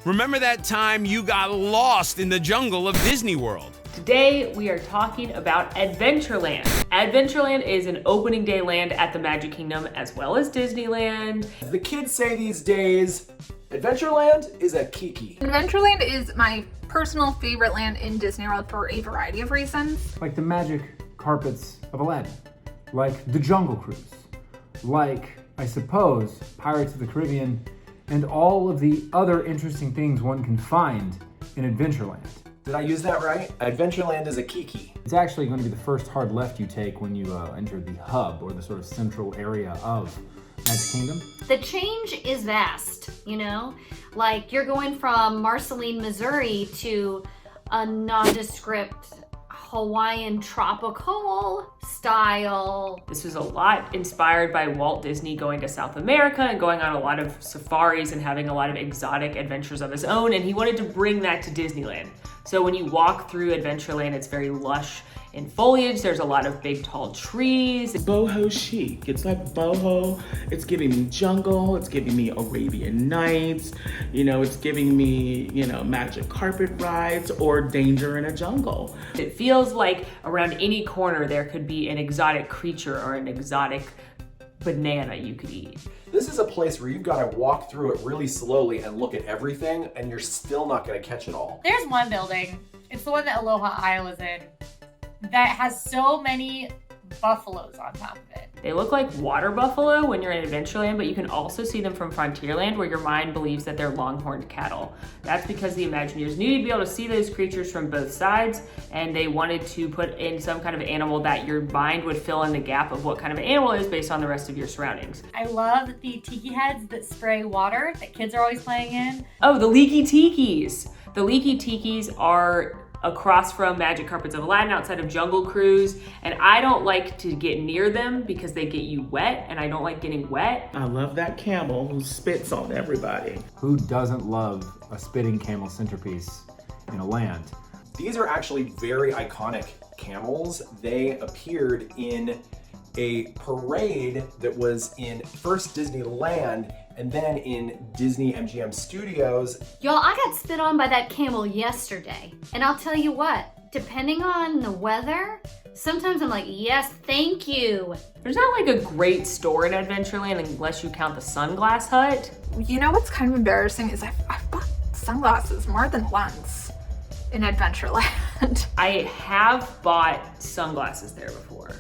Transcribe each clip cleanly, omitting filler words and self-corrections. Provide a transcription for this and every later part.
Remember that time you got lost in the jungle of Disney World? Today, we are talking about Adventureland. Adventureland is an opening day land at the Magic Kingdom as well as Disneyland. As the kids say these days, Adventureland is a kiki. Adventureland is my personal favorite land in Disney World for a variety of reasons. Like the magic carpets of Aladdin, like the Jungle Cruise, like, I suppose, Pirates of the Caribbean, and all of the other interesting things one can find in Adventureland. Did I use that right? Adventureland is a kiki. It's actually going to be the first hard left you take when you enter the hub, or the sort of central area of Magic Kingdom. The change is vast, you know? Like, you're going from Marceline, Missouri to a nondescript Hawaiian tropical style. This was a lot inspired by Walt Disney going to South America and going on a lot of safaris and having a lot of exotic adventures of his own, and he wanted to bring that to Disneyland. So when you walk through Adventureland, it's very lush in foliage. There's a lot of big, tall trees. Boho chic. It's like boho. It's giving me jungle. It's giving me Arabian Nights. You know, it's giving me, you know, magic carpet rides or danger in a jungle. It feels like around any corner there could be an exotic creature or an exotic banana you could eat. This is a place where you've got to walk through it really slowly and look at everything, and you're still not going to catch it all. There's one building, it's the one that Aloha Isle is in, that has so many buffaloes on top of it. They look like water buffalo when you're in Adventureland, but you can also see them from Frontierland, where your mind believes that they're longhorned cattle. That's because the Imagineers knew you'd be able to see those creatures from both sides, and they wanted to put in some kind of animal that your mind would fill in the gap of what kind of animal it is based on the rest of your surroundings. I love the tiki heads that spray water that kids are always playing in. Oh, the leaky tikis. The leaky tikis are across from Magic Carpets of Aladdin outside of Jungle Cruise, and I don't like to get near them because they get you wet, and I don't like getting wet. I love that camel who spits on everybody. Who doesn't love a spitting camel centerpiece in a land? These are actually very iconic camels. They appeared in a parade that was in first Disneyland and then in Disney MGM Studios. Y'all, I got spit on by that camel yesterday. And I'll tell you what, depending on the weather, sometimes I'm like, yes, thank you. There's not like a great store in Adventureland unless you count the Sunglass Hut. You know what's kind of embarrassing is I've bought sunglasses more than once in Adventureland. I have bought sunglasses there before.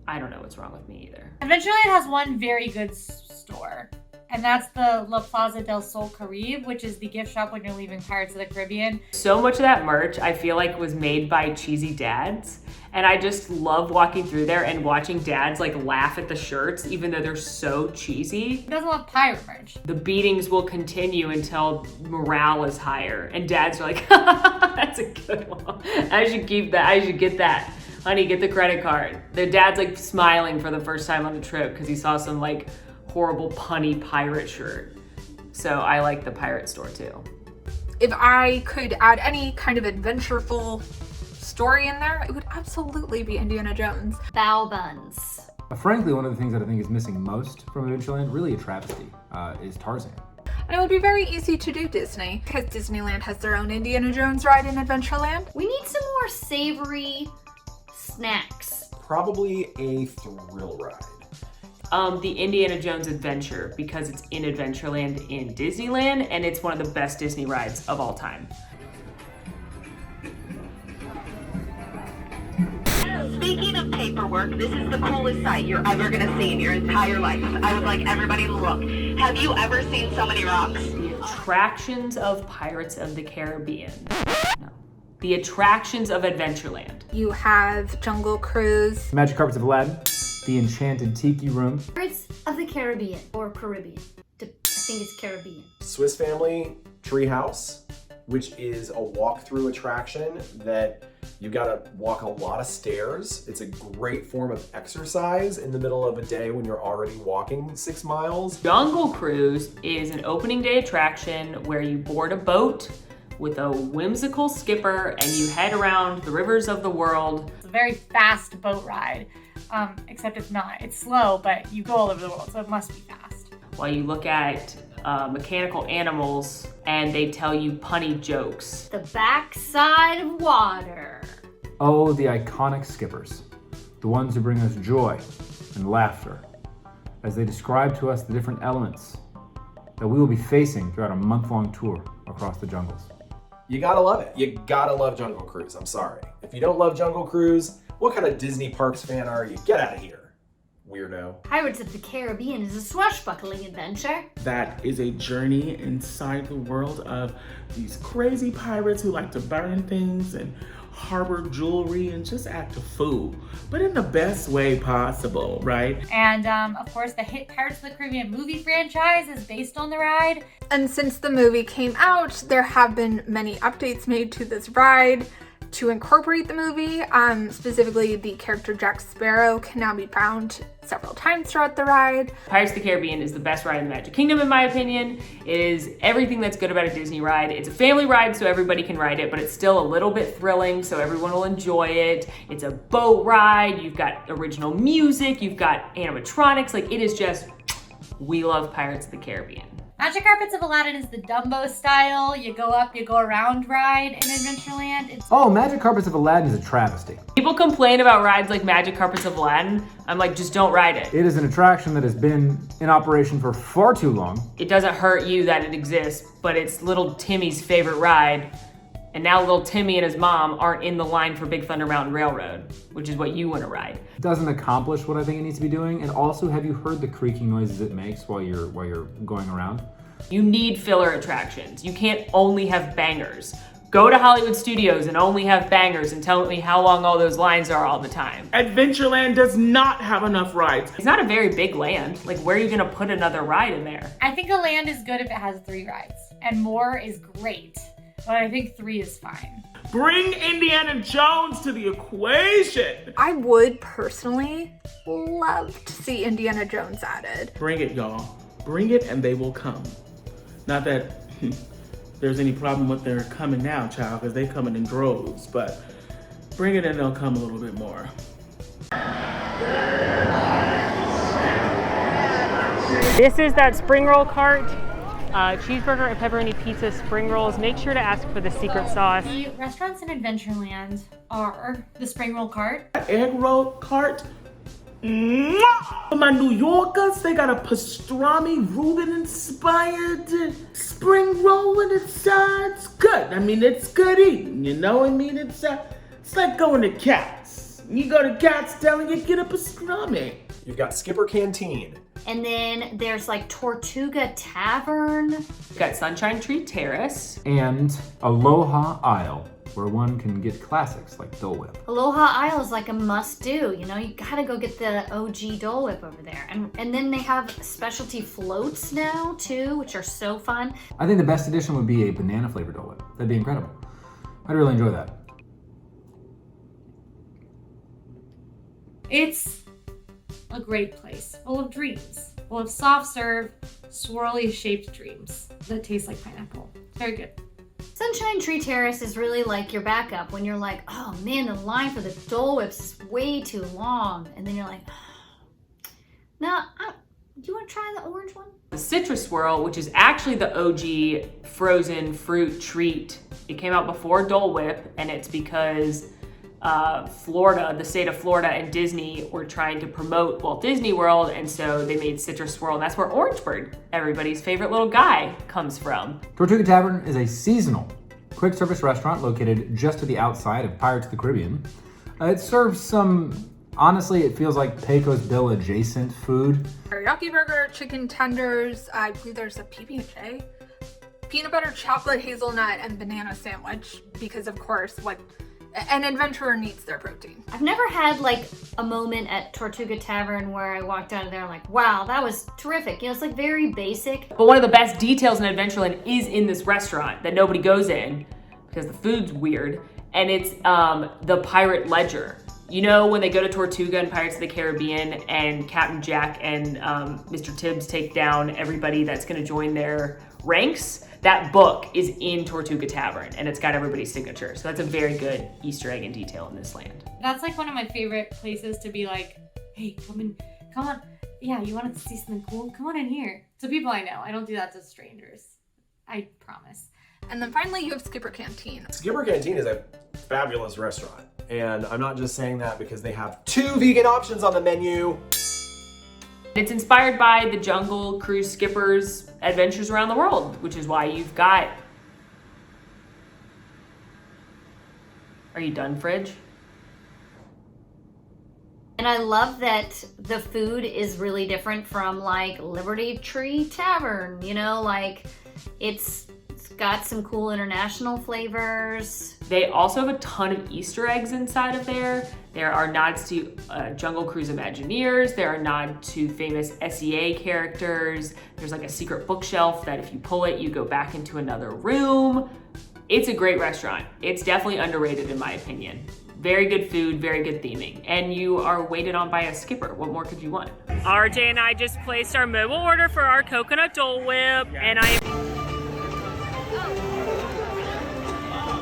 I don't know what's wrong with me either. Adventureland has one very good store, and that's the La Plaza del Sol Caribe, which is the gift shop when you're leaving Pirates of the Caribbean. So much of that merch I feel like was made by cheesy dads, and I just love walking through there and watching dads like laugh at the shirts even though they're so cheesy. He doesn't love pirate merch. The beatings will continue until morale is higher, and dads are like, that's a good one. I should keep that, I should get that. Honey, get the credit card. Their dad's like smiling for the first time on the trip because he saw some like horrible punny pirate shirt. So I like the pirate store too. If I could add any kind of adventureful story in there, it would absolutely be Indiana Jones. Bao buns. Frankly, one of the things that I think is missing most from Adventureland, really a travesty, is Tarzan. And it would be very easy to do Disney, because Disneyland has their own Indiana Jones ride in Adventureland. We need some more savory snacks. Probably a thrill ride. The Indiana Jones Adventure, because it's in Adventureland in Disneyland, and it's one of the best Disney rides of all time. Speaking of paperwork, this is the coolest sight you're ever gonna see in your entire life. I would like everybody to look. Have you ever seen so many rocks? The attractions of Pirates of the Caribbean. No. The attractions of Adventureland. You have Jungle Cruise. Magic Carpets of Aladdin, the Enchanted Tiki Room. Pirates of the Caribbean, or Caribbean. I think it's Caribbean. Swiss Family Treehouse, which is a walkthrough attraction that you gotta walk a lot of stairs. It's a great form of exercise in the middle of a day when you're already walking 6 miles. Jungle Cruise is an opening day attraction where you board a boat with a whimsical skipper and you head around the rivers of the world. It's a very fast boat ride, except it's not. It's slow, but you go all over the world, so it must be fast. While you look at mechanical animals, and they tell you punny jokes. The backside of water. Oh, the iconic skippers. The ones who bring us joy and laughter, as they describe to us the different elements that we will be facing throughout a month-long tour across the jungles. You gotta love it. You gotta love Jungle Cruise. I'm sorry. If you don't love Jungle Cruise, what kind of Disney Parks fan are you? Get out of here, weirdo. Pirates of the Caribbean is a swashbuckling adventure. That is a journey inside the world of these crazy pirates who like to burn things and harbor jewelry and just act a fool, but in the best way possible, right? And of course, the hit Pirates of the Caribbean movie franchise is based on the ride. And since the movie came out, there have been many updates made to this ride to incorporate the movie. Specifically, the character Jack Sparrow can now be found several times throughout the ride. Pirates of the Caribbean is the best ride in the Magic Kingdom, in my opinion. It is everything that's good about a Disney ride. It's a family ride, so everybody can ride it, but it's still a little bit thrilling, so everyone will enjoy it. It's a boat ride. You've got original music. You've got animatronics. Like, it is just, we love Pirates of the Caribbean. Magic Carpets of Aladdin is the Dumbo style. You go up, you go around ride in Adventureland. Oh, Magic Carpets of Aladdin is a travesty. People complain about rides like Magic Carpets of Aladdin. I'm like, just don't ride it. It is an attraction that has been in operation for far too long. It doesn't hurt you that it exists, but it's little Timmy's favorite ride. And now little Timmy and his mom aren't in the line for Big Thunder Mountain Railroad, which is what you want to ride. It doesn't accomplish what I think it needs to be doing. And also, have you heard the creaking noises it makes while you're going around? You need filler attractions. You can't only have bangers. Go to Hollywood Studios and only have bangers and tell me how long all those lines are all the time. Adventureland does not have enough rides. It's not a very big land. Like, where are you gonna put another ride in there? I think a land is good if it has 3 rides, and more is great, but I think 3 is fine. Bring Indiana Jones to the equation. I would personally love to see Indiana Jones added. Bring it, y'all. Bring it and they will come. Not that there's any problem with their coming now, child, because they coming in droves, but bring it and they'll come a little bit more. This is that spring roll cart. Cheeseburger and pepperoni pizza spring rolls. Make sure to ask for the secret sauce. The restaurants in Adventureland are the spring roll cart. Egg roll cart. Mwah! For my New Yorkers, they got a pastrami Reuben inspired spring roll and it's good. I mean, it's good eating, you know what I mean? It's like going to Cats. You go to Cats Deli, you get a pastrami. You've got Skipper Canteen. And then there's like Tortuga Tavern. We've got Sunshine Tree Terrace. And Aloha Isle, where one can get classics like Dole Whip. Aloha Isle is like a must-do. You know, you gotta go get the OG Dole Whip over there. And then they have specialty floats now too, which are so fun. I think the best addition would be a banana flavored Dole Whip. That'd be incredible. I'd really enjoy that. It's a great place, full of dreams, full of soft serve, swirly shaped dreams that taste like pineapple. Very good. Sunshine Tree Terrace is really like your backup when you're like, oh man, the line for the Dole Whips is way too long. And then you're like, no, do you want to try the orange one? The Citrus Swirl, which is actually the OG frozen fruit treat. It came out before Dole Whip, and it's because Florida, the state of Florida and Disney were trying to promote Walt Disney World, and so they made Citrus Swirl, and that's where Orange Bird, everybody's favorite little guy, comes from. Tortuga Tavern is a seasonal quick service restaurant located just to the outside of Pirates of the Caribbean. It serves some, honestly, it feels like Pecos Bill adjacent food. Teriyaki burger, chicken tenders, I believe there's a PB&J, peanut butter chocolate hazelnut and banana sandwich, because of course, like, an adventurer needs their protein. I've never had like a moment at Tortuga Tavern where I walked out of there like, wow, that was terrific. You know, it's like very basic. But one of the best details in Adventureland is in this restaurant that nobody goes in because the food's weird, and it's the pirate ledger. You know, when they go to Tortuga and Pirates of the Caribbean and Captain Jack and Mr. Tibbs take down everybody that's gonna join their ranks? That book is in Tortuga Tavern, and it's got everybody's signature. So that's a very good Easter egg and detail in this land. That's like one of my favorite places to be like, hey, come on, yeah, you wanted to see something cool? Come on in here. To people I know. I don't do that to strangers. I promise. And then finally, you have Skipper Canteen. Skipper Canteen is a fabulous restaurant. And I'm not just saying that because they have 2 vegan options on the menu. It's inspired by the Jungle Cruise skippers' adventures around the world, which is why you've got... Are you done, Fridge? And I love that the food is really different from like Liberty Tree Tavern, you know, like it's got some cool international flavors. They also have a ton of Easter eggs inside of there. There are nods to Jungle Cruise Imagineers. There are nods to famous SEA characters. There's like a secret bookshelf that if you pull it, you go back into another room. It's a great restaurant. It's definitely underrated in my opinion. Very good food, very good theming. And you are waited on by a skipper. What more could you want? RJ and I just placed our mobile order for our coconut Dole Whip, and I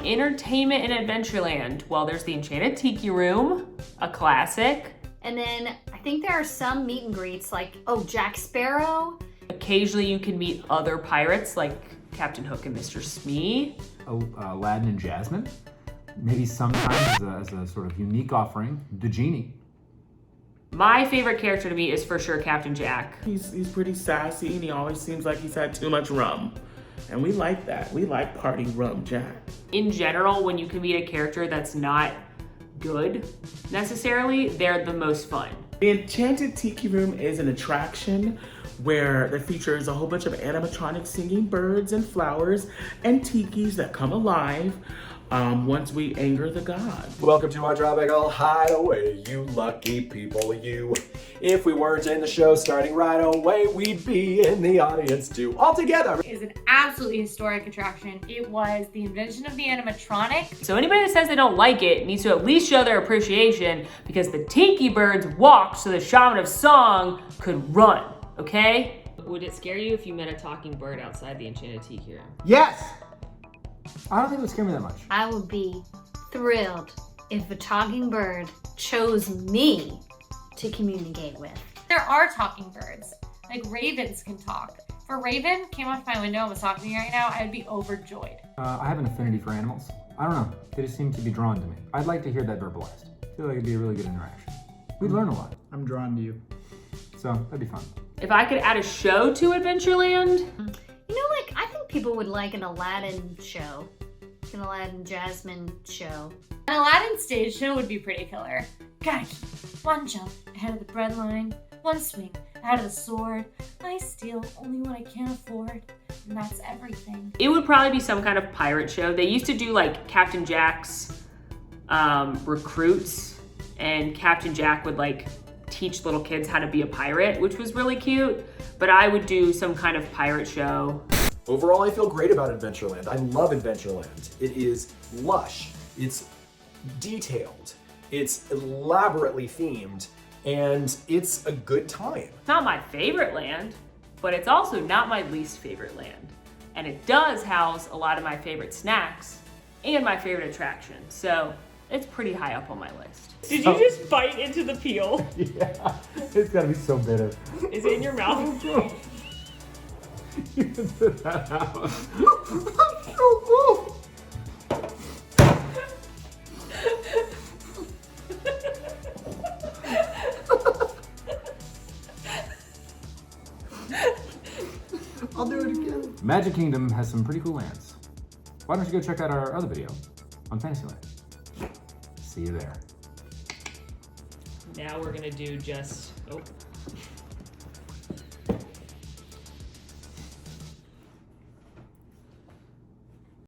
Entertainment in Adventureland. Well, there's the Enchanted Tiki Room, a classic. And then I think there are some meet and greets like, oh, Jack Sparrow. Occasionally you can meet other pirates like Captain Hook and Mr. Smee. Aladdin and Jasmine. Maybe sometimes as a sort of unique offering, the genie. My favorite character to meet is for sure Captain Jack. He's pretty sassy and he always seems like he's had too much rum. And we like that. We like party rum Jack. In general, when you can meet a character that's not good necessarily, they're the most fun. The Enchanted Tiki Room is an attraction where that features a whole bunch of animatronic singing birds and flowers and tikis that come alive once we anger the gods. Welcome to our Tropical Hideaway, you lucky people, you. If we weren't in the show starting right away, we'd be in the audience too, all together. It is an absolutely historic attraction. It was the invention of the animatronic. So anybody that says they don't like it needs to at least show their appreciation because the tiki birds walked so the shaman of song could run, okay? Would it scare you if you met a talking bird outside the Enchanted Tiki Room? Yes! I don't think it would scare me that much. I would be thrilled if a talking bird chose me to communicate with. There are talking birds. Like ravens can talk. If a raven came up to my window and was talking to me right now, I'd be overjoyed. I have an affinity for animals. I don't know. They just seem to be drawn to me. I'd like to hear that verbalized. I feel like it'd be a really good interaction. We'd learn a lot. I'm drawn to you. So that'd be fun. If I could add a show to Adventureland, You know, like, I think people would like an Aladdin show. An Aladdin Jasmine show. An Aladdin stage show would be pretty killer. Gotta keep one jump ahead of the bread line, one swing ahead of the sword. I steal only what I can't afford, and that's everything. it would probably be some kind of pirate show. They used to do like Captain Jack's recruits, and Captain Jack would like teach little kids how to be a pirate, which was really cute. But I would do some kind of pirate show. Overall, I feel great about Adventureland. I love Adventureland. It is lush, it's detailed, it's elaborately themed, and it's a good time. It's not my favorite land, but it's also not my least favorite land. And it does house a lot of my favorite snacks and my favorite attractions. So it's pretty high up on my list. Did you just bite into the peel? Yeah, it's gotta be so bitter. Is it in your mouth? You can spit that out. I'll do it again. Magic Kingdom has some pretty cool lands. Why don't you go check out our other video on Fantasyland? See you there. Now we're gonna do just, oh.